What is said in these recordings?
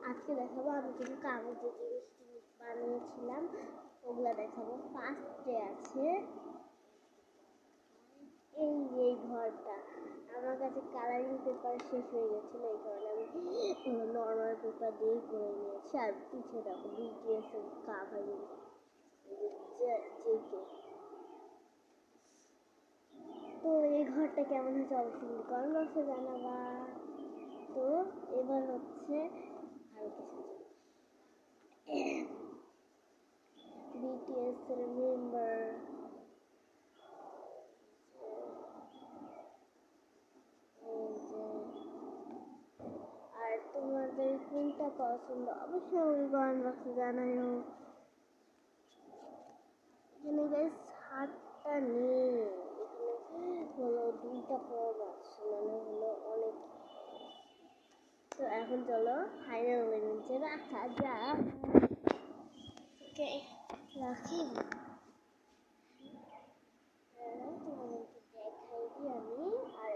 আজকে দেখাবো আমি কিছু কাগজের জিনিস বানিয়েছিলাম, ওগুলা দেখাবো। ফার্স্টে আছে এই ঘরটা। আমার কাছে কালারিং পেপার শেষ হয়ে গেছিলো, এই কারণে আমি নর্মাল পেপার দিয়ে করে নিয়েছি। আর পিছিয়ে দেখো বিটিএস এর কাভারিং জেকে। তো এই ঘরটা কেমন হয়েছে অবশ্যই কমেন্ট বক্সে জানাবা। তো এবার হচ্ছে আর কিছু BTS এর মেম্বার। আর তোমাদের কোনটা পছন্দ অবশ্যই আমাকে কমেন্ট বক্সে জানাও। এখানে গাইস হাতটা নেই, এখানে হলো দুইটা ফর্ম আছে, মানে হলো অনেক। তো এখন চলো ফাইনাল নিচে রাখা যাক। ওকে রাখি। তোমাদেরকে দেখাই দিই আমি। আর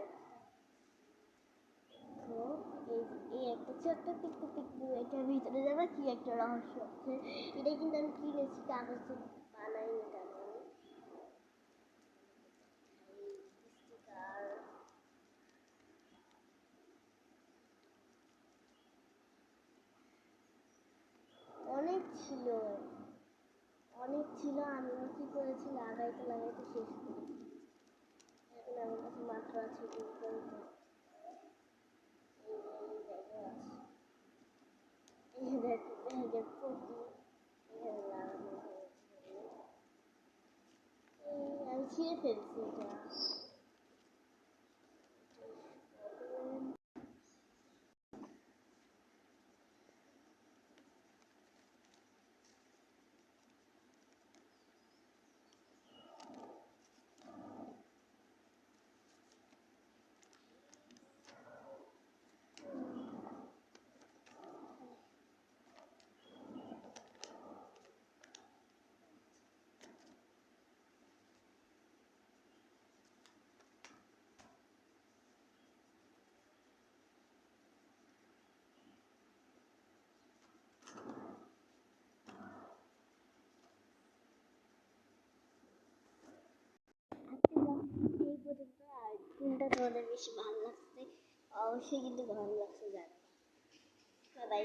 এই একটা ছোট্ট টিকটু টিকটু, এটার ভিতরে যাবে কি একটা রহস্য আছে। এটা কিন্তু আমি কিনেছি, কাগজ বানাইনি কেন। অনেক ছিল, অনেক ছিল। আমি কি করেছি, লাগাইতে লাগাইতে শেষ করেছি। এখন আমার কাছে মাত্র আছে দুটো। ব্যাগের প্রতি এখানে লাগানো হয়েছে। আমি ছিঁড়ে ফেলছি এটা। এই পর্যন্ত। আর কোনটা তোমাদের বেশি ভালো লাগছে অবশ্যই কিন্তু ভালো লাগছে জানাবা। বাই।